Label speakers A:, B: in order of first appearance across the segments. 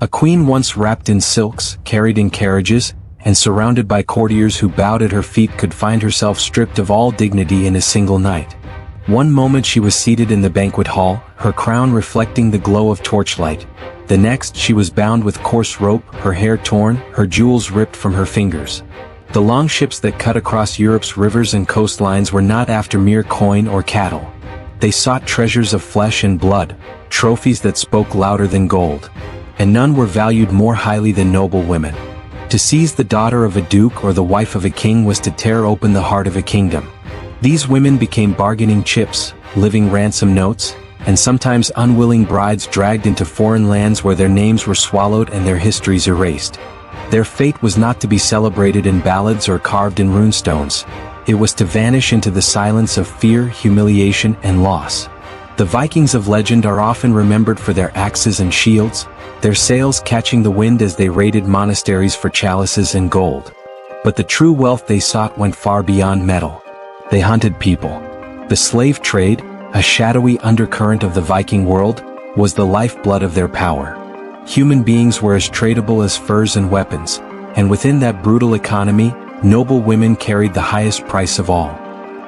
A: A queen once wrapped in silks, carried in carriages, and surrounded by courtiers who bowed at her feet could find herself stripped of all dignity in a single night. One moment she was seated in the banquet hall, her crown reflecting the glow of torchlight. The next she was bound with coarse rope, her hair torn, her jewels ripped from her fingers. The long ships that cut across Europe's rivers and coastlines were not after mere coin or cattle. They sought treasures of flesh and blood, trophies that spoke louder than gold. And none were valued more highly than noble women. To seize the daughter of a duke or the wife of a king was to tear open the heart of a kingdom. These women became bargaining chips, living ransom notes, and sometimes unwilling brides dragged into foreign lands where their names were swallowed and their histories erased. Their fate was not to be celebrated in ballads or carved in runestones. It was to vanish into the silence of fear, humiliation, and loss. The Vikings of legend are often remembered for their axes and shields, their sails catching the wind as they raided monasteries for chalices and gold. But the true wealth they sought went far beyond metal. They hunted people. The slave trade, a shadowy undercurrent of the Viking world, was the lifeblood of their power. Human beings were as tradable as furs and weapons, and within that brutal economy, noble women carried the highest price of all.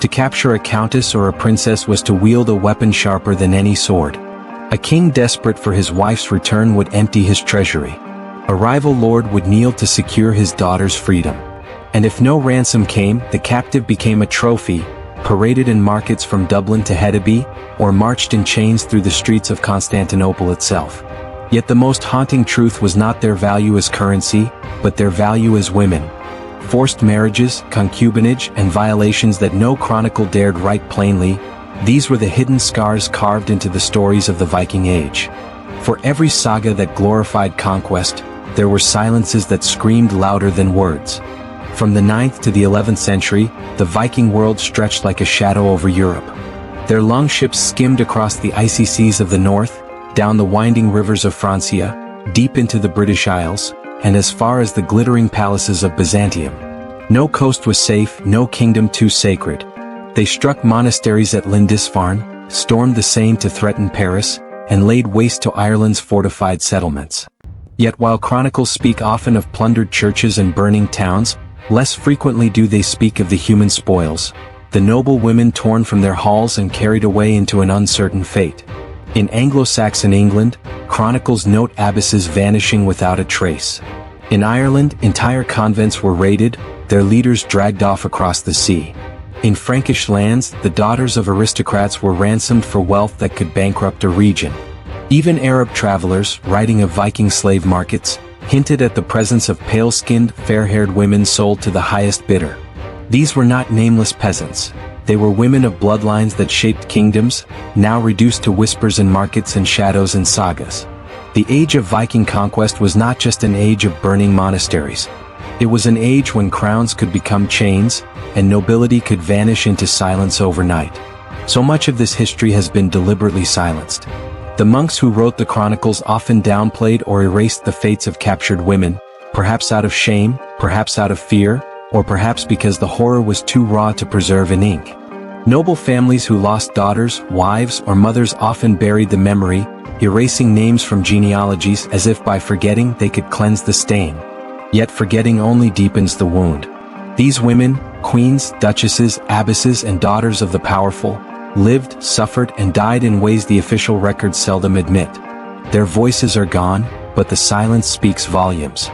A: To capture a countess or a princess was to wield a weapon sharper than any sword. A king desperate for his wife's return would empty his treasury. A rival lord would kneel to secure his daughter's freedom. And if no ransom came, the captive became a trophy, paraded in markets from Dublin to Hedeby, or marched in chains through the streets of Constantinople itself. Yet the most haunting truth was not their value as currency, but their value as women. Forced marriages, concubinage, and violations that no chronicle dared write plainly, these were the hidden scars carved into the stories of the Viking Age. For every saga that glorified conquest, there were silences that screamed louder than words. From the 9th to the 11th century, the Viking world stretched like a shadow over Europe. Their longships skimmed across the icy seas of the north, down the winding rivers of Francia, deep into the British Isles, and as far as the glittering palaces of Byzantium. No coast was safe, no kingdom too sacred. They struck monasteries at Lindisfarne, stormed the Seine to threaten Paris, and laid waste to Ireland's fortified settlements. Yet while chronicles speak often of plundered churches and burning towns, less frequently do they speak of the human spoils, the noble women torn from their halls and carried away into an uncertain fate. In Anglo-Saxon England, chronicles note abbesses vanishing without a trace. In Ireland, entire convents were raided, their leaders dragged off across the sea. In Frankish lands, the daughters of aristocrats were ransomed for wealth that could bankrupt a region. Even Arab travelers, writing of Viking slave markets, hinted at the presence of pale-skinned, fair-haired women sold to the highest bidder. These were not nameless peasants. They were women of bloodlines that shaped kingdoms, now reduced to whispers in markets and shadows in sagas. The age of Viking conquest was not just an age of burning monasteries. It was an age when crowns could become chains, and nobility could vanish into silence overnight. So much of this history has been deliberately silenced. The monks who wrote the chronicles often downplayed or erased the fates of captured women, perhaps out of shame, perhaps out of fear, or perhaps because the horror was too raw to preserve in ink. Noble families who lost daughters, wives, or mothers often buried the memory, erasing names from genealogies as if by forgetting they could cleanse the stain. Yet forgetting only deepens the wound. These women, queens, duchesses, abbesses, and daughters of the powerful, lived, suffered, and died in ways the official records seldom admit. Their voices are gone, but the silence speaks volumes.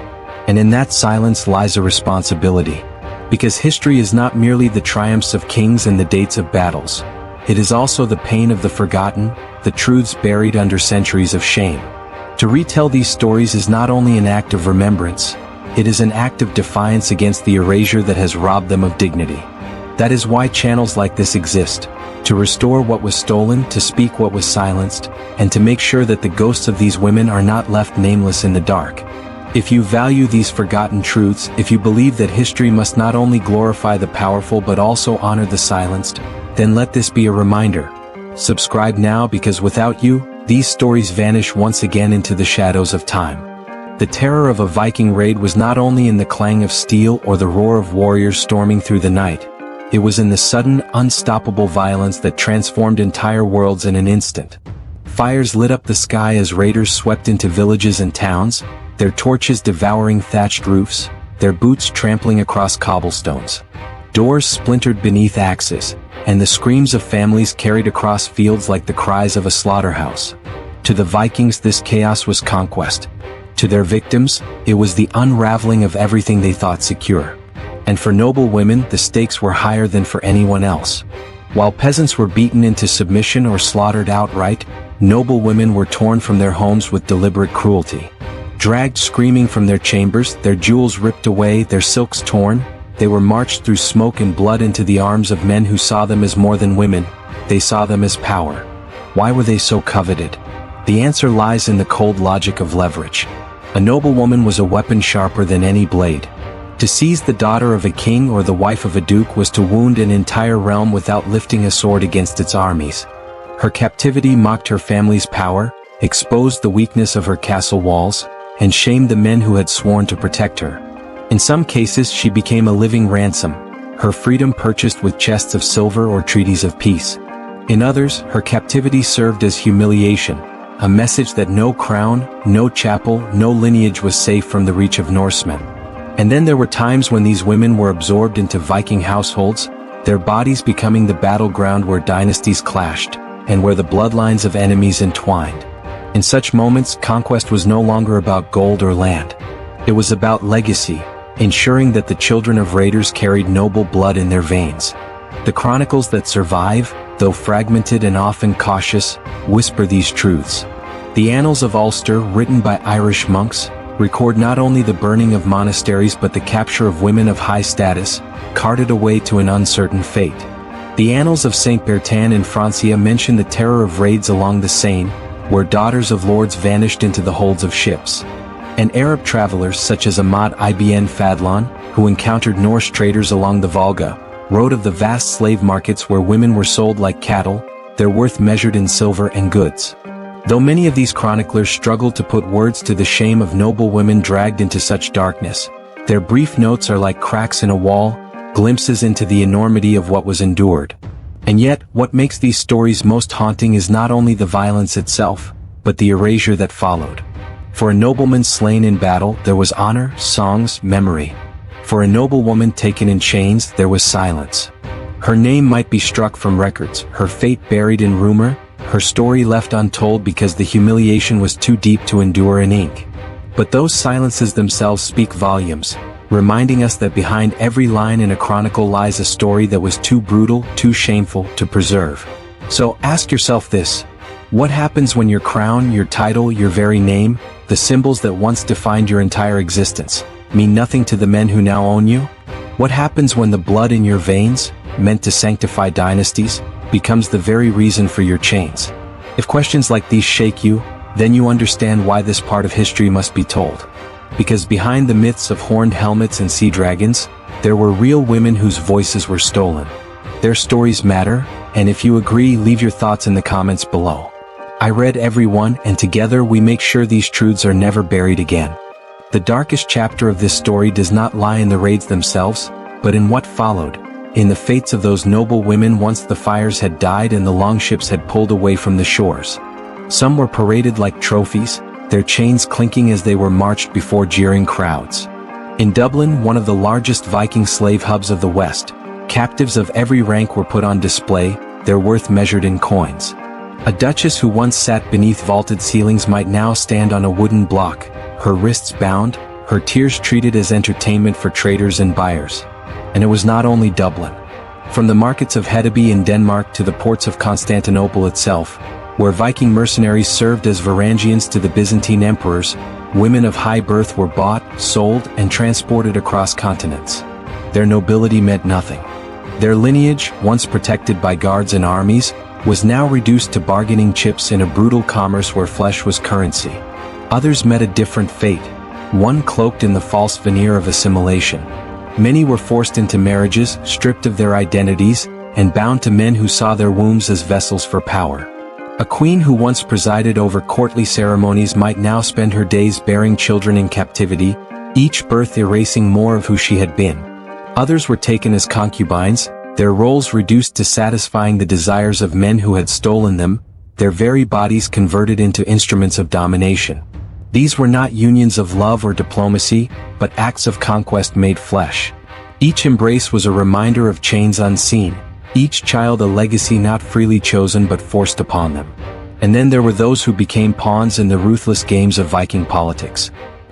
A: And in that silence lies a responsibility. Because history is not merely the triumphs of kings and the dates of battles. It is also the pain of the forgotten, the truths buried under centuries of shame. To retell these stories is not only an act of remembrance, it is an act of defiance against the erasure that has robbed them of dignity. That is why channels like this exist, to restore what was stolen, to speak what was silenced, and to make sure that the ghosts of these women are not left nameless in the dark. If you value these forgotten truths, if you believe that history must not only glorify the powerful but also honor the silenced, then let this be a reminder. Subscribe now, because without you, these stories vanish once again into the shadows of time. The terror of a Viking raid was not only in the clang of steel or the roar of warriors storming through the night. It was in the sudden, unstoppable violence that transformed entire worlds in an instant. Fires lit up the sky as raiders swept into villages and towns, their torches devouring thatched roofs, their boots trampling across cobblestones. Doors splintered beneath axes, and the screams of families carried across fields like the cries of a slaughterhouse. To the Vikings, this chaos was conquest. To their victims, it was the unraveling of everything they thought secure. And for noble women, the stakes were higher than for anyone else. While peasants were beaten into submission or slaughtered outright, noble women were torn from their homes with deliberate cruelty. Dragged screaming from their chambers, their jewels ripped away, their silks torn, they were marched through smoke and blood into the arms of men who saw them as more than women, they saw them as power. Why were they so coveted? The answer lies in the cold logic of leverage. A noblewoman was a weapon sharper than any blade. To seize the daughter of a king or the wife of a duke was to wound an entire realm without lifting a sword against its armies. Her captivity mocked her family's power, exposed the weakness of her castle walls, and shamed the men who had sworn to protect her. In some cases, she became a living ransom, her freedom purchased with chests of silver or treaties of peace. In others, her captivity served as humiliation, a message that no crown, no chapel, no lineage was safe from the reach of Norsemen. And then there were times when these women were absorbed into Viking households, their bodies becoming the battleground where dynasties clashed, and where the bloodlines of enemies entwined. In such moments, conquest was no longer about gold or land. It was about legacy, ensuring that the children of raiders carried noble blood in their veins. The chronicles that survive, though fragmented and often cautious, whisper these truths. The Annals of Ulster, written by Irish monks, record not only the burning of monasteries but the capture of women of high status, carted away to an uncertain fate. The Annals of Saint Bertin in Francia mention the terror of raids along the Seine, where daughters of lords vanished into the holds of ships. And Arab travelers such as Ahmad ibn Fadlan, who encountered Norse traders along the Volga, wrote of the vast slave markets where women were sold like cattle, their worth measured in silver and goods. Though many of these chroniclers struggled to put words to the shame of noble women dragged into such darkness, their brief notes are like cracks in a wall, glimpses into the enormity of what was endured. And yet, what makes these stories most haunting is not only the violence itself, but the erasure that followed. For a nobleman slain in battle, there was honor, songs, memory. For a noblewoman taken in chains, there was silence. Her name might be struck from records, her fate buried in rumor, her story left untold because the humiliation was too deep to endure in ink. But those silences themselves speak volumes, reminding us that behind every line in a chronicle lies a story that was too brutal, too shameful to preserve. So ask yourself this: what happens when your crown, your title, your very name, the symbols that once defined your entire existence, mean nothing to the men who now own you? What happens when the blood in your veins, meant to sanctify dynasties, becomes the very reason for your chains? If questions like these shake you, then you understand why this part of history must be told. Because behind the myths of horned helmets and sea dragons, there were real women whose voices were stolen. Their stories matter, and if you agree, leave your thoughts in the comments below. I read every one, and together we make sure these truths are never buried again. The darkest chapter of this story does not lie in the raids themselves, but in what followed, in the fates of those noble women once the fires had died and the longships had pulled away from the shores. Some were paraded like trophies, their chains clinking as they were marched before jeering crowds. In Dublin, one of the largest Viking slave hubs of the West, captives of every rank were put on display, their worth measured in coins. A duchess who once sat beneath vaulted ceilings might now stand on a wooden block, her wrists bound, her tears treated as entertainment for traders and buyers. And it was not only Dublin. From the markets of Hedeby in Denmark to the ports of Constantinople itself, where Viking mercenaries served as Varangians to the Byzantine emperors, women of high birth were bought, sold, and transported across continents. Their nobility meant nothing. Their lineage, once protected by guards and armies, was now reduced to bargaining chips in a brutal commerce where flesh was currency. Others met a different fate, one cloaked in the false veneer of assimilation. Many were forced into marriages, stripped of their identities, and bound to men who saw their wombs as vessels for power. A queen who once presided over courtly ceremonies might now spend her days bearing children in captivity, each birth erasing more of who she had been. Others were taken as concubines, their roles reduced to satisfying the desires of men who had stolen them, their very bodies converted into instruments of domination. These were not unions of love or diplomacy, but acts of conquest made flesh. Each embrace was a reminder of chains unseen, each child a legacy not freely chosen but forced upon them. And then there were those who became pawns in the ruthless games of Viking politics.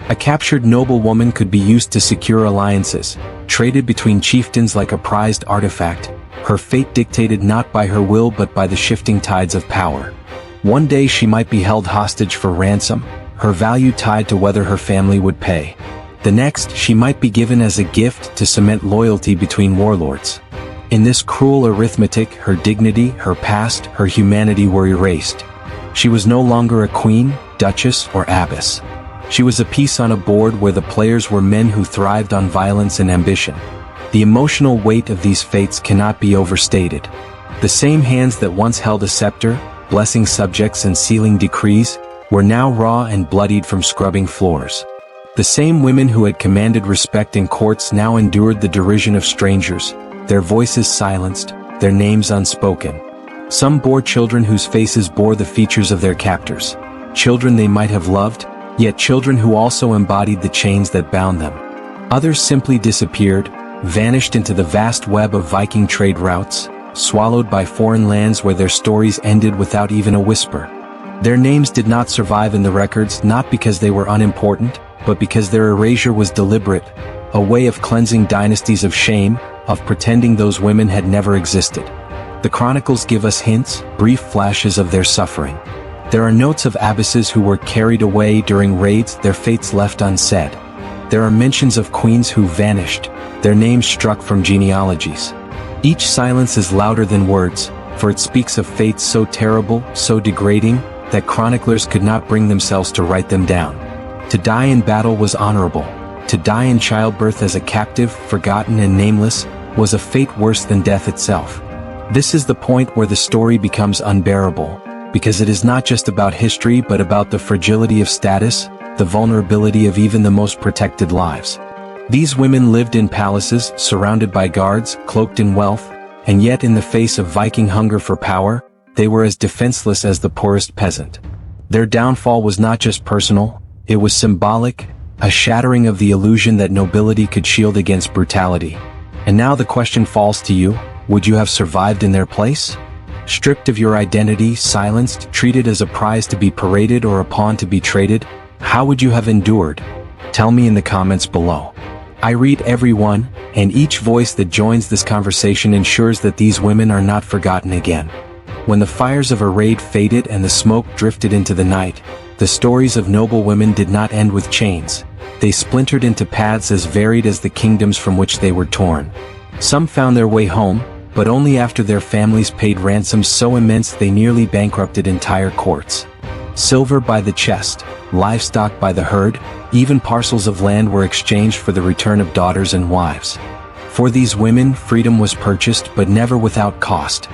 A: A captured noblewoman could be used to secure alliances, traded between chieftains like a prized artifact, her fate dictated not by her will but by the shifting tides of power. One day she might be held hostage for ransom, her value tied to whether her family would pay. The next, she might be given as a gift to cement loyalty between warlords. In this cruel arithmetic, her dignity, her past, her humanity were erased. She was no longer a queen, duchess, or abbess. She was a piece on a board where the players were men who thrived on violence and ambition. The emotional weight of these fates cannot be overstated. The same hands that once held a scepter, blessing subjects and sealing decrees, were now raw and bloodied from scrubbing floors. The same women who had commanded respect in courts now endured the derision of strangers, their voices silenced, their names unspoken. Some bore children whose faces bore the features of their captors, children they might have loved, yet children who also embodied the chains that bound them. Others simply disappeared, vanished into the vast web of Viking trade routes, swallowed by foreign lands where their stories ended without even a whisper. Their names did not survive in the records not because they were unimportant, but because their erasure was deliberate, a way of cleansing dynasties of shame, of pretending those women had never existed. The chronicles give us hints, brief flashes of their suffering. There are notes of abbesses who were carried away during raids, their fates left unsaid. There are mentions of queens who vanished, their names struck from genealogies. Each silence is louder than words, for it speaks of fates so terrible, so degrading, that chroniclers could not bring themselves to write them down. To die in battle was honorable. To die in childbirth as a captive, forgotten and nameless, was a fate worse than death itself. This is the point where the story becomes unbearable, because it is not just about history but about the fragility of status, the vulnerability of even the most protected lives. These women lived in palaces, surrounded by guards, cloaked in wealth, and yet in the face of Viking hunger for power, they were as defenseless as the poorest peasant. Their downfall was not just personal, it was symbolic, a shattering of the illusion that nobility could shield against brutality. And now the question falls to you, would you have survived in their place? Stripped of your identity, silenced, treated as a prize to be paraded or a pawn to be traded, how would you have endured? Tell me in the comments below. I read every one, and each voice that joins this conversation ensures that these women are not forgotten again. When the fires of a raid faded and the smoke drifted into the night, the stories of noblewomen did not end with chains. They splintered into paths as varied as the kingdoms from which they were torn. Some found their way home, but only after their families paid ransoms so immense they nearly bankrupted entire courts. Silver by the chest, livestock by the herd, even parcels of land were exchanged for the return of daughters and wives. For these women, freedom was purchased but never without cost.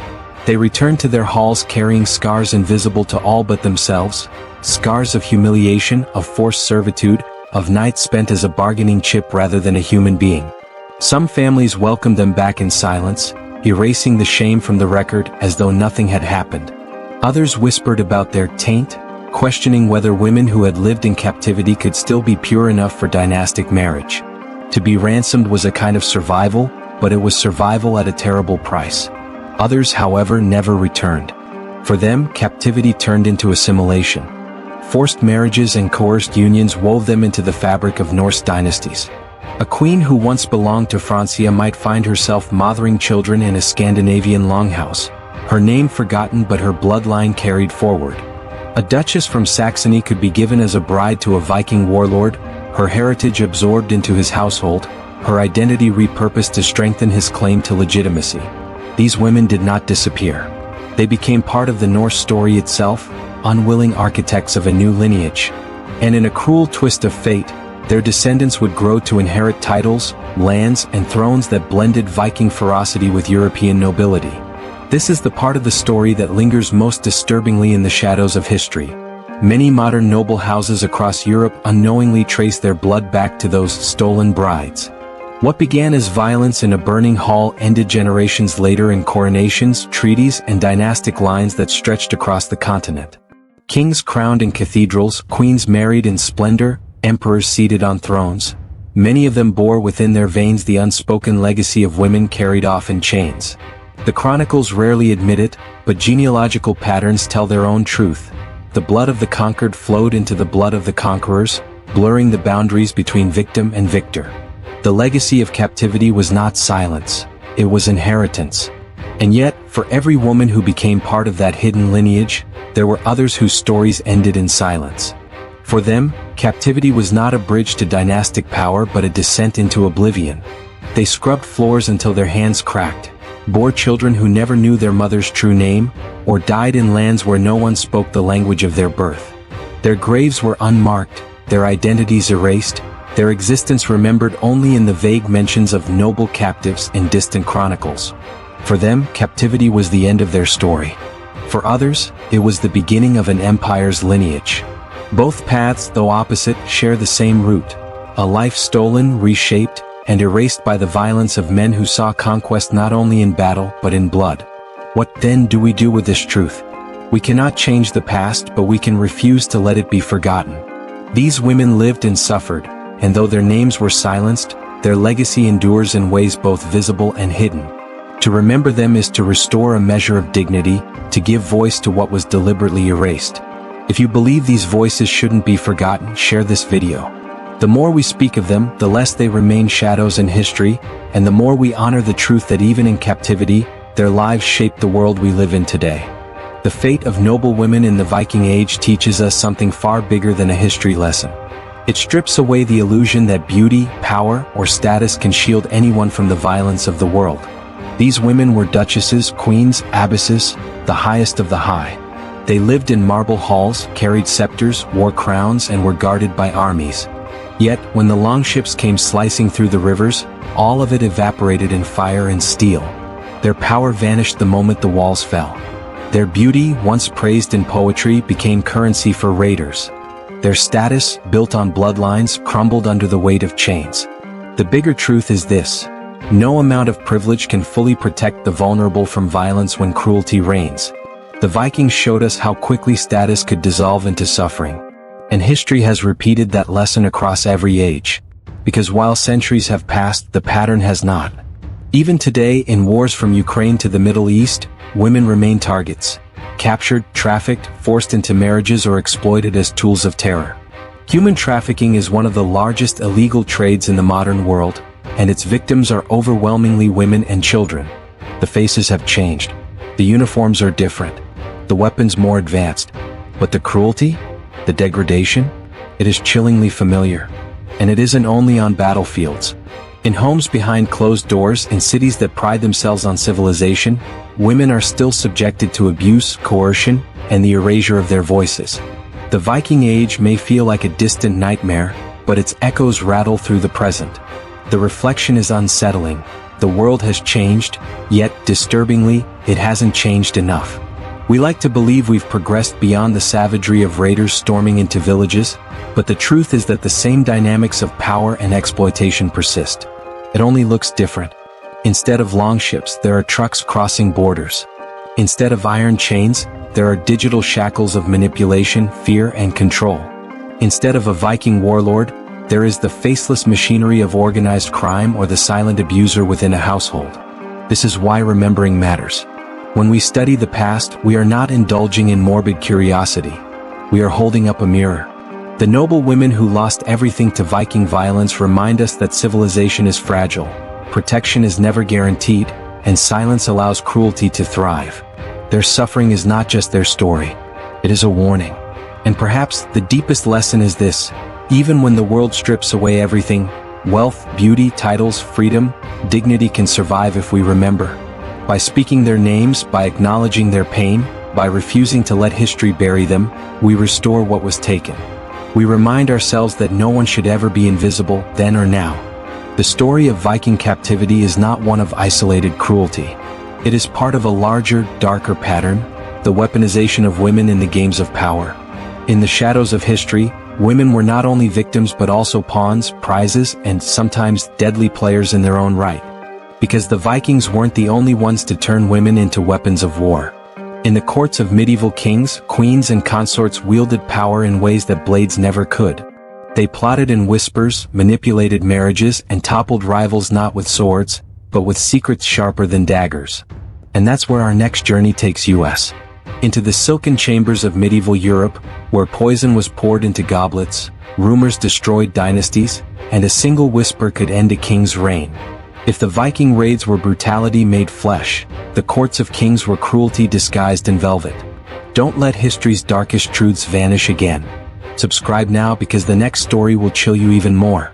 A: They returned to their halls carrying scars invisible to all but themselves, scars of humiliation, of forced servitude, of nights spent as a bargaining chip rather than a human being. Some families welcomed them back in silence, erasing the shame from the record as though nothing had happened. Others whispered about their taint, questioning whether women who had lived in captivity could still be pure enough for dynastic marriage. To be ransomed was a kind of survival, but it was survival at a terrible price. Others, however, never returned. For them, captivity turned into assimilation. Forced marriages and coerced unions wove them into the fabric of Norse dynasties. A queen who once belonged to Francia might find herself mothering children in a Scandinavian longhouse, her name forgotten but her bloodline carried forward. A duchess from Saxony could be given as a bride to a Viking warlord, her heritage absorbed into his household, her identity repurposed to strengthen his claim to legitimacy. These women did not disappear. They became part of the Norse story itself, unwilling architects of a new lineage. And in a cruel twist of fate, their descendants would grow to inherit titles, lands, and thrones that blended Viking ferocity with European nobility. This is the part of the story that lingers most disturbingly in the shadows of history. Many modern noble houses across Europe unknowingly trace their blood back to those stolen brides. What began as violence in a burning hall ended generations later in coronations, treaties, and dynastic lines that stretched across the continent. Kings crowned in cathedrals, queens married in splendor, emperors seated on thrones. Many of them bore within their veins the unspoken legacy of women carried off in chains. The chronicles rarely admit it, but genealogical patterns tell their own truth. The blood of the conquered flowed into the blood of the conquerors, blurring the boundaries between victim and victor. The legacy of captivity was not silence, it was inheritance. And yet, for every woman who became part of that hidden lineage, there were others whose stories ended in silence. For them, captivity was not a bridge to dynastic power but a descent into oblivion. They scrubbed floors until their hands cracked, bore children who never knew their mother's true name, or died in lands where no one spoke the language of their birth. Their graves were unmarked, their identities erased, their existence remembered only in the vague mentions of noble captives in distant chronicles. For them, captivity was the end of their story. For others, it was the beginning of an empire's lineage. Both paths, though opposite, share the same root: a life stolen, reshaped, and erased by the violence of men who saw conquest not only in battle but in blood. What then do we do with this truth? We cannot change the past, but we can refuse to let it be forgotten. These women lived and suffered, and though their names were silenced, their legacy endures in ways both visible and hidden. To remember them is to restore a measure of dignity, to give voice to what was deliberately erased. If you believe these voices shouldn't be forgotten, share this video. The more we speak of them, the less they remain shadows in history, and the more we honor the truth that even in captivity, their lives shaped the world we live in today. The fate of noble women in the Viking Age teaches us something far bigger than a history lesson. It strips away the illusion that beauty, power, or status can shield anyone from the violence of the world. These women were duchesses, queens, abbesses, the highest of the high. They lived in marble halls, carried scepters, wore crowns, and were guarded by armies. Yet, when the longships came slicing through the rivers, all of it evaporated in fire and steel. Their power vanished the moment the walls fell. Their beauty, once praised in poetry, became currency for raiders. Their status, built on bloodlines, crumbled under the weight of chains. The bigger truth is this: no amount of privilege can fully protect the vulnerable from violence when cruelty reigns. The Vikings showed us how quickly status could dissolve into suffering. And history has repeated that lesson across every age. Because while centuries have passed, the pattern has not. Even today, in wars from Ukraine to the Middle East, women remain targets. Captured, trafficked, forced into marriages, or exploited as tools of terror. Human trafficking is one of the largest illegal trades in the modern world, and its victims are overwhelmingly women and children. The faces have changed. The uniforms are different. The weapons more advanced. But the cruelty? The degradation? It is chillingly familiar. And it isn't only on battlefields. In homes behind closed doors, in cities that pride themselves on civilization, women are still subjected to abuse, coercion, and the erasure of their voices. The Viking Age may feel like a distant nightmare, but its echoes rattle through the present. The reflection is unsettling. The world has changed, yet, disturbingly, it hasn't changed enough. We like to believe we've progressed beyond the savagery of raiders storming into villages, but the truth is that the same dynamics of power and exploitation persist. It only looks different. Instead of longships, there are trucks crossing borders. Instead of iron chains, there are digital shackles of manipulation, fear, and control. Instead of a Viking warlord, there is the faceless machinery of organized crime or the silent abuser within a household. This is why remembering matters. When we study the past, we are not indulging in morbid curiosity. We are holding up a mirror. The noble women who lost everything to Viking violence remind us that civilization is fragile, protection is never guaranteed, and silence allows cruelty to thrive. Their suffering is not just their story. It is a warning. And perhaps the deepest lesson is this: even when the world strips away everything, wealth, beauty, titles, freedom, dignity can survive if we remember. By speaking their names, by acknowledging their pain, by refusing to let history bury them, we restore what was taken. We remind ourselves that no one should ever be invisible, then or now. The story of Viking captivity is not one of isolated cruelty. It is part of a larger, darker pattern, the weaponization of women in the games of power. In the shadows of history, Women were not only victims but also pawns, prizes, and sometimes deadly players in their own right. Because the Vikings weren't the only ones to turn women into weapons of war. In the courts of medieval kings, queens and consorts wielded power in ways that blades never could. They plotted in whispers, manipulated marriages, and toppled rivals not with swords, but with secrets sharper than daggers. And that's where our next journey takes us. Into the silken chambers of medieval Europe, where poison was poured into goblets, rumors destroyed dynasties, and a single whisper could end a king's reign. If the Viking raids were brutality made flesh, the courts of kings were cruelty disguised in velvet. Don't let history's darkest truths vanish again. Subscribe now because the next story will chill you even more.